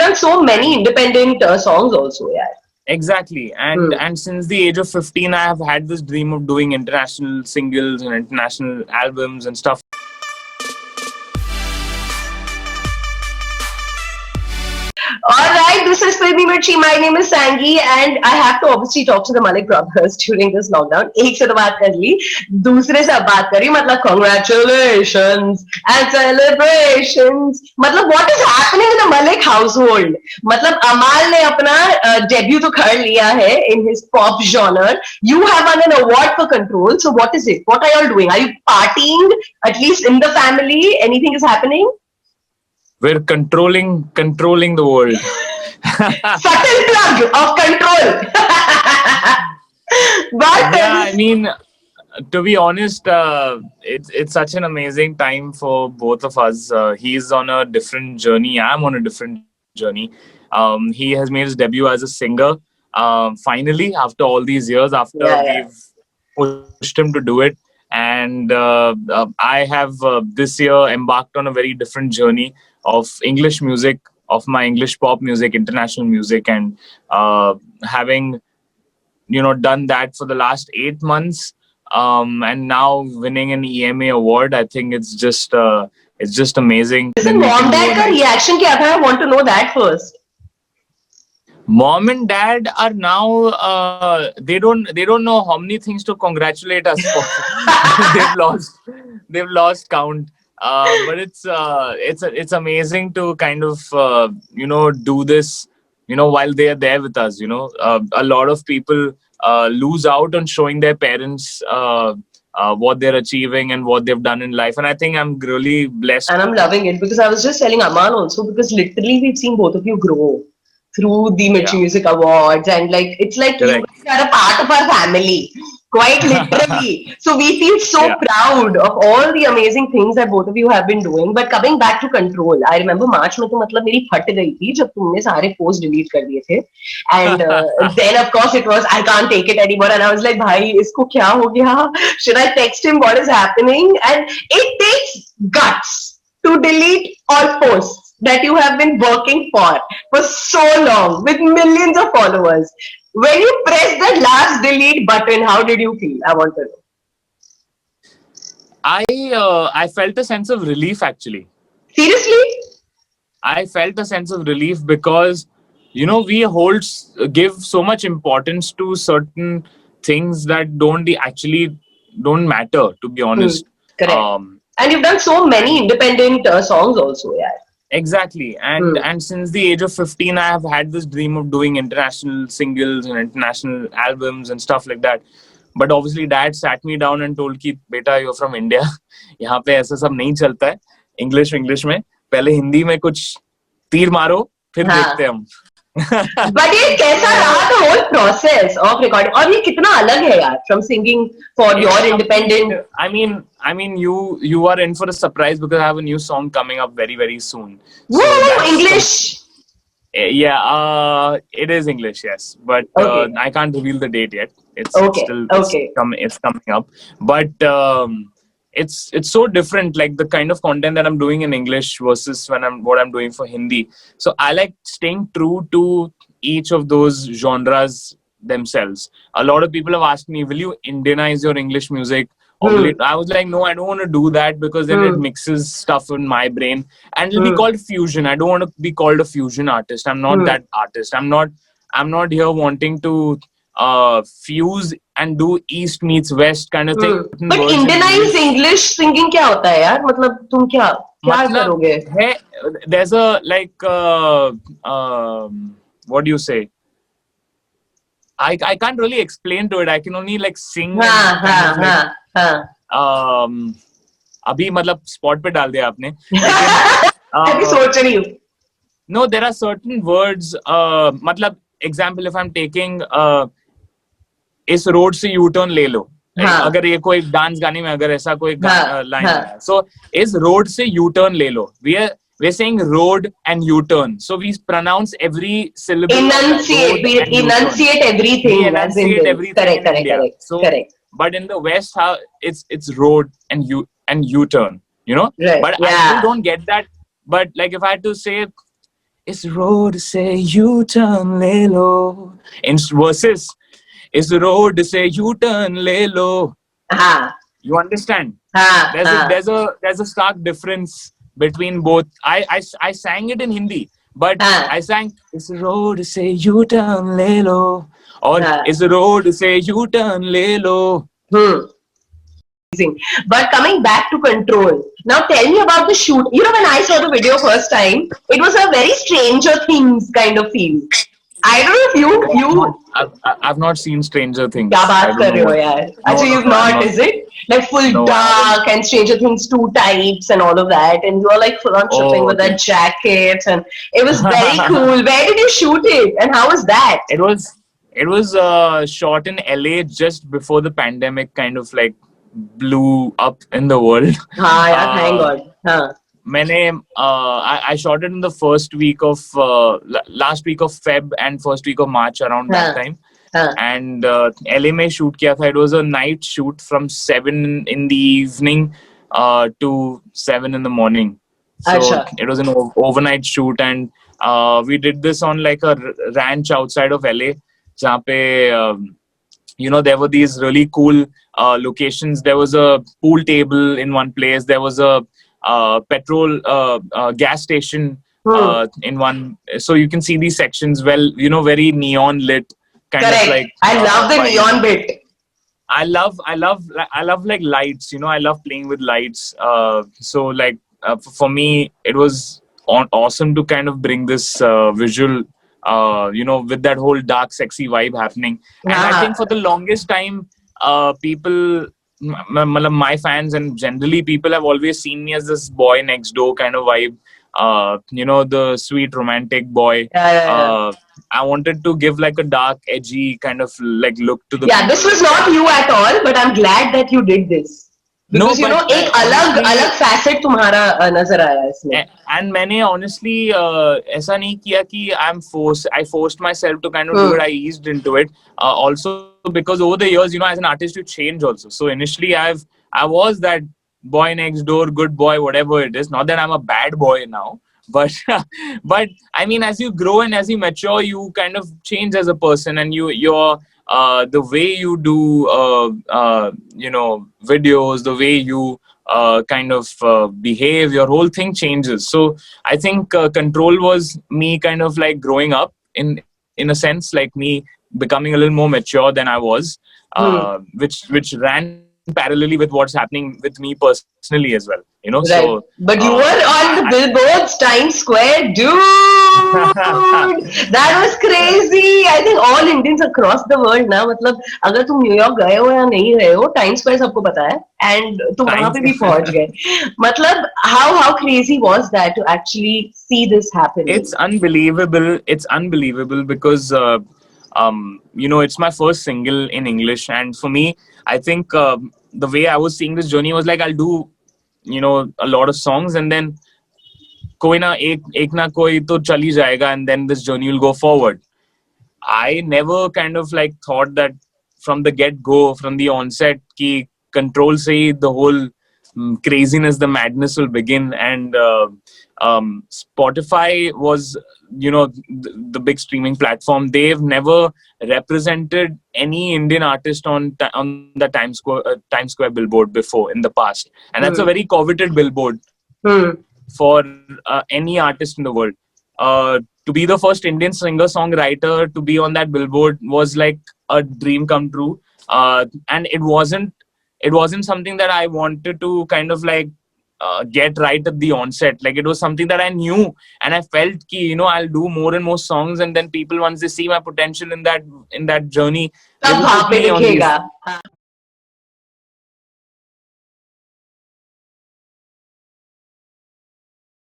done so many independent songs also, yeah. Exactly. And since the age of 15, I have had this dream of doing international singles and international albums and stuff. Alright, this is Filmy Mirchi. My name is Sangi, and I have to obviously talk to the Malik brothers during this lockdown. एक से तो बात कर ली, दूसरे से अब बात करी, मतलब congratulations and celebrations. मतलब what is happening in the Malik household? मतलब अमाल ने अपना debut तो कर लिया है in his pop genre. You have won an award for Control. So what is it? What are you all doing? Are you partying at least in the family? Anything is happening? We're controlling the world. Subtle plug of Control. But Yeah, I mean, to be honest, it's such an amazing time for both of us. He's on a different journey. I'm on a different journey. He has made his debut as a singer. Finally, after all these years, after we've pushed him to do it. And I have this year embarked on a very different journey of English music, of my English pop music, international music, and having done that for the last 8 months, and now winning an EMA award. I think it's just amazing. Listen, mom dad का reaction क्या था? I want to know that first. Mom and dad are now they don't know how many things to congratulate us for. they've lost count. But it's amazing to kind of do this while they are there with us. A lot of people lose out on showing their parents what they're achieving and what they've done in life, and I think I'm really blessed. And I'm loving it because I was just telling Aman also, because literally we've seen both of you grow through the Mirchi Music Awards, and like it's like you are a part of our family, quite literally. So we feel so proud of all the amazing things that both of you have been doing. But coming back to Control, I remember March में तो मतलब मेरी फट गई थी जब तुमने सारे post delete कर दिए थे, and then of course it was I can't take it anymore, and I was like भाई इसको क्या हो गया? Should I text him what is happening? And it takes guts to delete all posts that you have been working for so long with millions of followers. When you press the last delete button, how did you feel? I want to know. I felt a sense of relief, actually. Seriously? I felt a sense of relief because we give so much importance to certain things that don't matter, to be honest. Correct. And you've done so many independent songs also, yeah. Exactly. And since the age of 15, I have had this dream of doing international singles and international albums and stuff like that. But obviously dad sat me down and told कि बेटा you're from India, यहाँ पे ऐसा सब नहीं चलता है. English में पहले हिंदी में कुछ तीर मारो फिर देखते हम. But ये कैसा रहा the whole process of recording? और ये कितना अलग है यार from singing for your independent? I mean, you are in for a surprise because I have a new song coming up very, very soon. Woo! English. Yeah, it is English, yes, but I can't reveal the date yet. It's coming up, but it's so different, like the kind of content that I'm doing in English versus what I'm doing for Hindi. So I like staying true to each of those genres themselves. A lot of people have asked me, will you Indianize your English music? I was like, no, I don't want to do that because then it mixes stuff in my brain and it'll be called fusion. I don't want to be called a fusion artist. I'm not that artist. I'm not here wanting to fuse and do East meets West kind of thing. But Indianized English singing क्या होता है यार? मतलब तुम क्या करोगे? There's a what do you say? I can't really explain to it. I can only like sing. अभी मतलब spot पे डाल दिया आपने. अभी सोच रही हूँ. No, there are certain words. मतलब example, if I'm taking इस रोड से यू टर्न ले लो, अगर ये कोई डांस गाने में अगर ऐसा कोई लाइन है, सो इस रोड से यू टर्न ले लो, we're saying road and U-turn. So we pronounce every syllable. Enunciate everything. Correct. So, but in the West, how it's road and U-turn. Right. But I still don't get that. But like if I had to say, It's road say U-turn le lo. In verses, it's road say U-turn le lo. हाँ You understand? हाँ हाँ There's a stark difference between both. I sang it in Hindi, but हाँ I sang "Is road say you turn le lo" or हाँ "Is road say you turn le lo." hmm. But coming back to Control, now tell me about the shoot. You know, when I saw the video first time, it was a very Stranger Things kind of feel. I don't know if I've not seen Stranger क्या Things. I बात don't कर know रहे हो what. यार? No, अच्छा, no, you've no. I'm not, not. is it? Like full No, I haven't. dark and Stranger Things 2 types and all of that, and you're like full on tripping Oh, with okay. that jacket, and it was very cool. Where did you shoot it, and how was that? It was shot in LA just before the pandemic kind of like blew up in the world. हाँ यार, thank Uh, God. हाँ I shot it in the first week of last week of Feb and first week of March around that हाँ time. हाँ. And LA में shoot किया था. It was a night shoot from 7 in the evening to 7 in the morning. So अच्छा. it was an overnight shoot, and we did this on like a ranch outside of LA. जहाँ पे there were these really cool locations. There was a pool table in one place. There was a petrol gas station Hmm. in one. So you can see these sections well, very neon lit, kind of Correct. like I love the vibe. neon bit. I love like lights. I love playing with lights. So like for me, it was awesome to kind of bring this visual, with that whole dark, sexy vibe happening. And हाँ I think हाँ. for the longest time, people, my fans and generally people have always seen me as this boy next door kind of vibe. The sweet romantic boy. Yeah. Uh, I wanted to give like a dark, edgy kind of like look to the Yeah, this people was and not kind of you at all, but I'm glad that you did this. no, Because but एक अलग अलग honestly, facet तुम्हारा नजर आया इसमें. and मैंने honestly ऐसा नहीं किया कि I forced myself to kind of do Hmm. it. I eased into it. Also because over the years, as an artist, you change also. So initially, I was that boy next door, good boy, whatever it is. Not that I'm a bad boy now, but but I mean, as you grow and as you mature, you kind of change as a person, and you're the way you do videos, the way you kind of behave, your whole thing changes. So I think Control was me kind of like growing up in a sense, like me becoming a little more mature than I was, Hmm. which ran parallelly with what's happening with me personally as well. So Right. But you were on the billboards, Times Square, dude. That was crazy. I think all Indians across the world ना, मतलब अगर तुम New York गए हो या नहीं गए हो, टाइम स्क्वायर सबको पता है, and तुम वहां time पे भी पहुंच गए. मतलब how crazy was that to actually see this happening? It's unbelievable because it's my first single in English, and for me, I think the way I was seeing this journey was like I'll do a lot of songs, and then कोई ना एक ना कोई तो चल ही जाएगा, and then this journey will go forward. I never kind of like thought that from the get go, from the onset, ki Control se hi the whole craziness, the madness will begin. And Spotify was, the big streaming platform. They've never represented any Indian artist on the Times Square billboard before in the past, and that's a Hmm. very coveted billboard Hmm. for any artist in the world. To be the first Indian singer songwriter to be on that billboard was like a dream come true. And it wasn't something that I wanted to kind of like get right at the onset. Like it was something that I knew, and I felt ki, I'll do more and more songs, and then people, once they see my potential in that journey, they तब will वहां put पे me on these. दिखेगा.